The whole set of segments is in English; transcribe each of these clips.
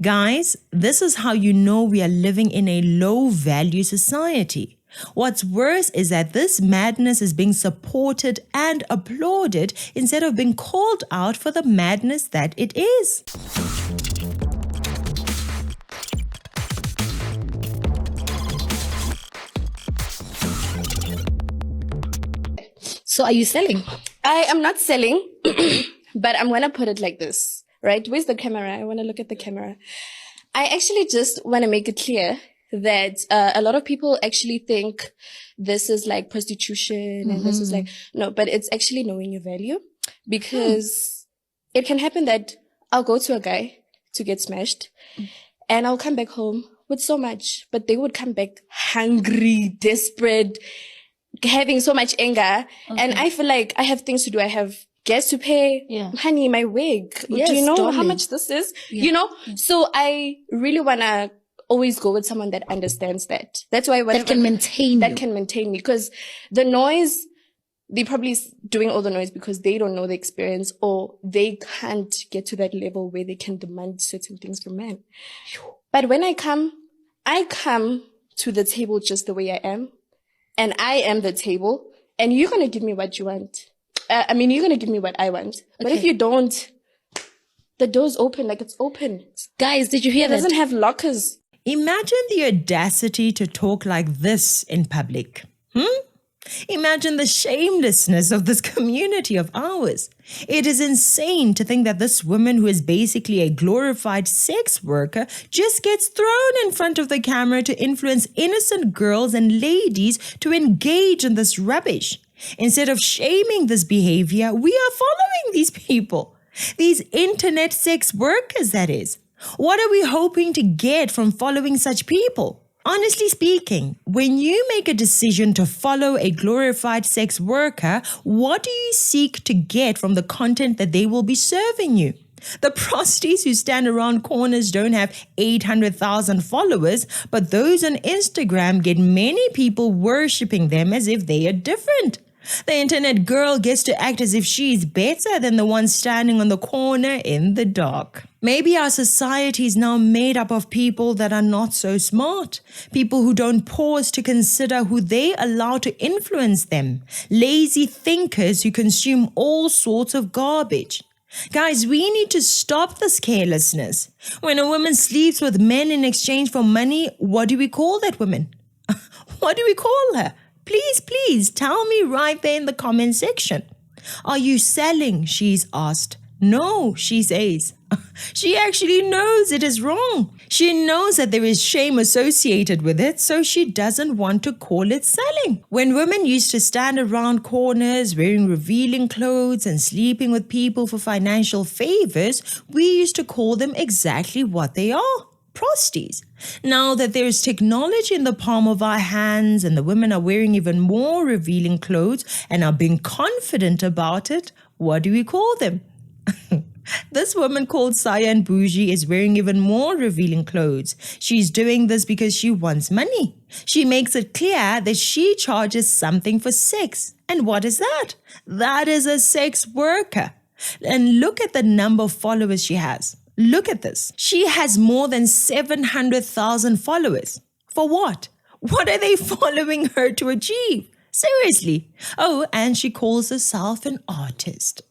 Guys, this is how you know we are living in a low-value society. What's worse is that this madness is being supported and applauded instead of being called out for the madness that it is. So are you selling? I am not selling, but I'm going to put it like this, right? Where's the camera? I want to look at the camera. I actually just want to make it clear that a lot of people actually think this is like prostitution and this is like, no, but it's actually knowing your value, because it can happen that I'll go to a guy to get smashed and I'll come back home with so much, but they would come back hungry, desperate, having so much anger. And I feel like I have things to do. I have gas to pay. Honey, my wig. Yes, do you know darling. how much this is? You know? So I really want to always go with someone that understands that. That's why That can maintain that you. can maintain me, because the noise, they're probably doing all the noise because they don't know the experience, or they can't get to that level where they can demand certain things from men. But when I come to the table just the way I am, and I am the table, and you're going to give me what you want. You're going to give me what I want. But if you don't, the door's open, like it's open. Guys, did you hear It that? doesn't have lockers. Imagine the audacity to talk like this in public. Imagine the shamelessness of this community of ours. It is insane to think that this woman, who is basically a glorified sex worker, just gets thrown in front of the camera to influence innocent girls and ladies to engage in this rubbish. Instead of shaming this behavior, we are following these people. These internet sex workers, that is. What are we hoping to get from following such people? Honestly speaking, when you make a decision to follow a glorified sex worker, what do you seek to get from the content that they will be serving you? The prosties who stand around corners don't have 800,000 followers, but those on Instagram get many people worshipping them as if they are different. The internet girl gets to act as if she's better than the one standing on the corner in the dark. Maybe our society is now made up of people that are not so smart, people who don't pause to consider who they allow to influence them, lazy thinkers who consume all sorts of garbage. Guys, we need to stop this carelessness. When a woman sleeps with men in exchange for money, what do we call that woman? What do we call her? Please tell me right there in the comment section. Are you selling? She's asked. No, she says. She actually knows it is wrong. She knows that there is shame associated with it, so she doesn't want to call it selling. When women used to stand around corners wearing revealing clothes and sleeping with people for financial favors, we used to call them exactly what they are. Prosties. Now that there is technology in the palm of our hands and the women are wearing even more revealing clothes and are being confident about it, what do we call them? This woman called Cyan Boujee is wearing even more revealing clothes. She's doing this because she wants money. She makes it clear that she charges something for sex. And what is that? That is a sex worker. And look at the number of followers she has. Look at this. She has more than 700,000 followers. For what? What are they following her to achieve? Seriously. Oh, and she calls herself an artist.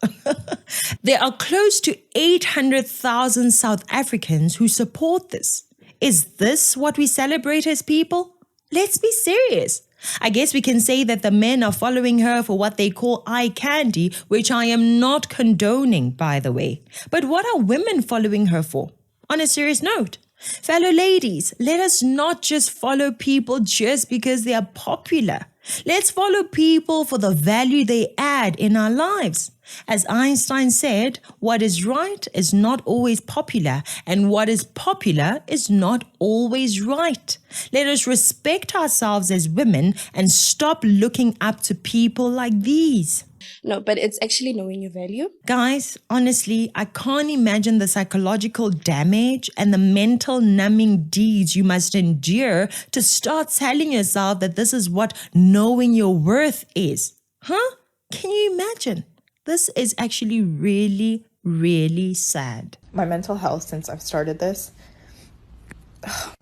There are close to 800,000 South Africans who support this. Is this what we celebrate as people? Let's be serious. I guess we can say that the men are following her for what they call eye candy, which I am not condoning, by the way. But what are women following her for? On a serious note, fellow ladies, let us not just follow people just because they are popular. Let's follow people for the value they add in our lives. As Einstein said, what is right is not always popular, and what is popular is not always right. Let us respect ourselves as women and stop looking up to people like these. No, but it's actually knowing your value. Guys, honestly, I can't imagine the psychological damage and the mental numbing deeds you must endure to start telling yourself that this is what knowing your worth is. Huh? Can you imagine? This is actually really, really sad. My mental health since I've started this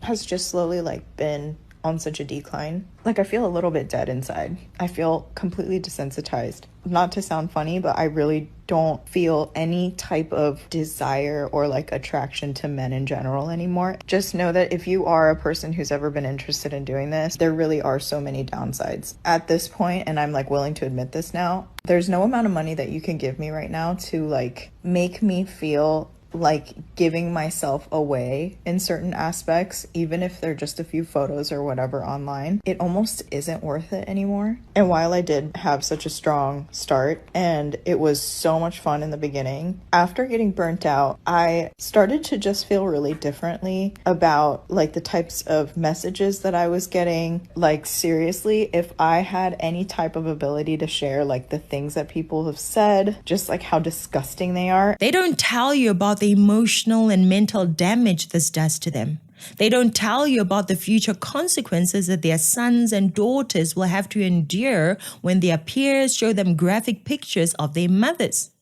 has just slowly like been on such a decline. Like I feel a little bit dead inside. I feel completely desensitized. Not to sound funny, but I really don't feel any type of desire or like attraction to men in general anymore. Just know that if you are a person who's ever been interested in doing this, there really are so many downsides. At this point, and I'm like willing to admit this now, there's no amount of money that you can give me right now to like make me feel like giving myself away in certain aspects, even if they're just a few photos or whatever online. It almost isn't worth it anymore. And while I did have such a strong start and it was so much fun in the beginning, after getting burnt out, I started to just feel really differently about like the types of messages that I was getting. Like seriously, if I had any type of ability to share like the things that people have said, just like how disgusting they are. They don't tell you about the emotional and mental damage this does to them. They don't tell you about the future consequences that their sons and daughters will have to endure when their peers show them graphic pictures of their mothers.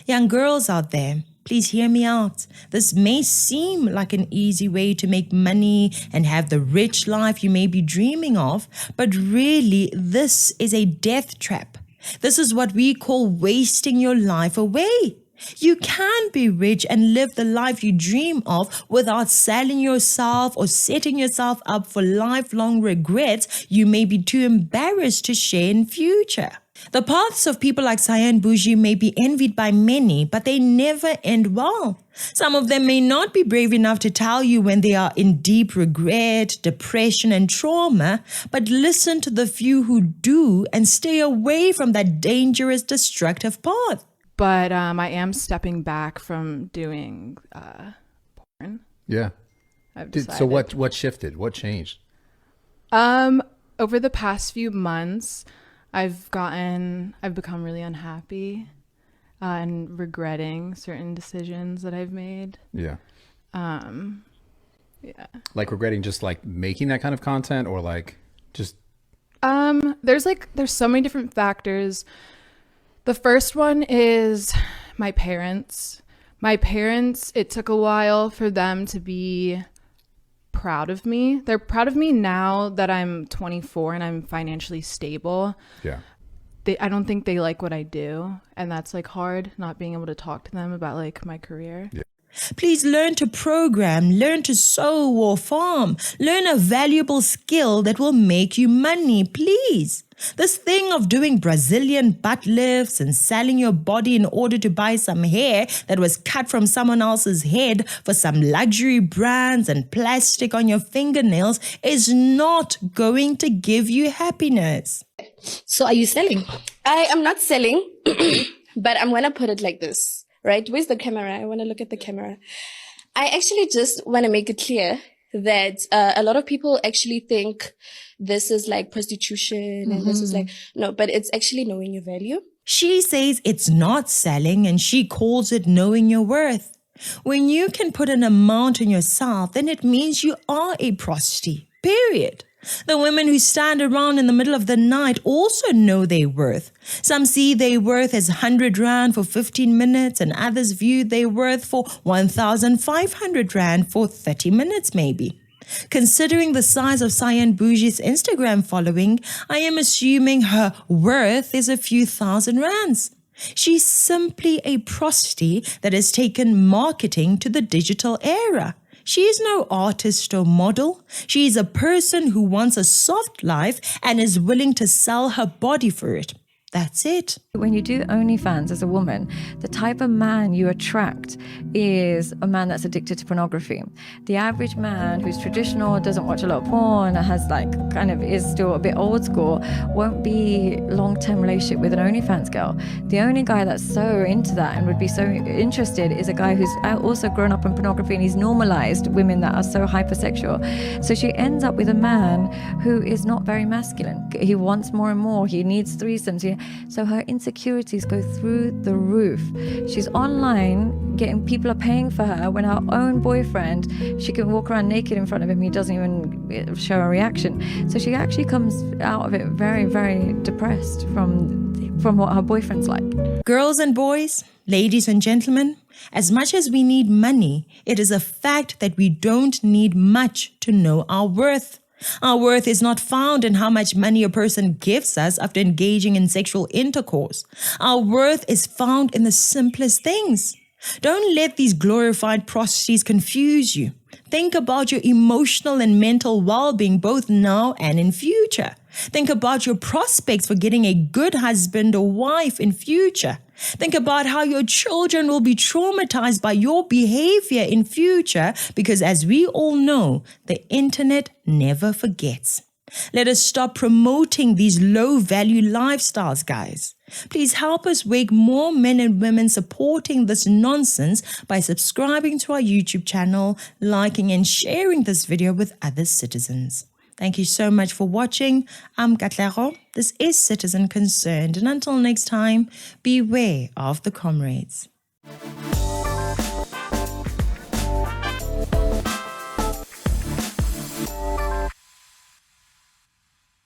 Young girls out there, please hear me out. This may seem like an easy way to make money and have the rich life you may be dreaming of, but really this is a death trap. This is what we call wasting your life away. You can be rich and live the life you dream of without selling yourself or setting yourself up for lifelong regrets you may be too embarrassed to share in future. The paths of people like Cyan Boujee may be envied by many, but they never end well. Some of them may not be brave enough to tell you when they are in deep regret, depression, and trauma, but listen to the few who do and stay away from that dangerous, destructive path. But I am stepping back from doing porn. Yeah. I've decided. So what shifted? What changed? Over the past few months, I've become really unhappy and regretting certain decisions that I've made. Yeah. Yeah. Like regretting just like making that kind of content, or like just there's so many different factors. The first one is my parents. My parents, it took a while for them to be proud of me. They're proud of me now that I'm 24 and I'm financially stable. Yeah. I don't think they like what I do, and that's like hard, not being able to talk to them about like my career. Yeah. Please learn to program, learn to sew or farm, learn a valuable skill that will make you money, please. This thing of doing Brazilian butt lifts and selling your body in order to buy some hair that was cut from someone else's head for some luxury brands and plastic on your fingernails is not going to give you happiness. So are you selling? I am not selling, but I'm going to put it like this. Right? Where's the camera? I want to look at the camera. I actually just want to make it clear that a lot of people actually think this is like prostitution and this is like, no, but it's actually knowing your value. She says it's not selling and she calls it knowing your worth. When you can put an amount on yourself, then it means you are a prostitute, period. The women who stand around in the middle of the night also know their worth. Some see their worth as 100 Rand for 15 minutes and others view their worth for 1,500 Rand for 30 minutes maybe. Considering the size of Cyan Boujee's Instagram following, I am assuming her worth is a few thousand rands. She's simply a prostitute that has taken marketing to the digital era. She is no artist or model. She is a person who wants a soft life and is willing to sell her body for it. That's it. When you do OnlyFans as a woman, the type of man you attract is a man that's addicted to pornography. The average man who's traditional, doesn't watch a lot of porn, has is still a bit old school, won't be long-term relationship with an OnlyFans girl. The only guy that's so into that and would be so interested is a guy who's also grown up in pornography and he's normalized women that are so hypersexual. So she ends up with a man who is not very masculine. He wants more and more. He needs threesomes. So her insecurities go through the roof. She's online, people are paying for her when her own boyfriend, she can walk around naked in front of him, he doesn't even show a reaction. So she actually comes out of it very, very depressed from what her boyfriend's like. Girls and boys, ladies and gentlemen, As much as we need money, it is a fact that we don't need much to know our worth. Our worth is not found in how much money a person gives us after engaging in sexual intercourse. Our worth is found in the simplest things. Don't let these glorified prostitutes confuse you. Think about your emotional and mental well-being both now and in future. Think about your prospects for getting a good husband or wife in future. Think about how your children will be traumatized by your behavior in future because, as we all know, the internet never forgets. Let us stop promoting these low-value lifestyles, guys. Please help us wake more men and women supporting this nonsense by subscribing to our YouTube channel, liking and sharing this video with other citizens. Thank you so much for watching. I'm Katlego. This is Citizen Concerned. And until next time, beware of the comrades.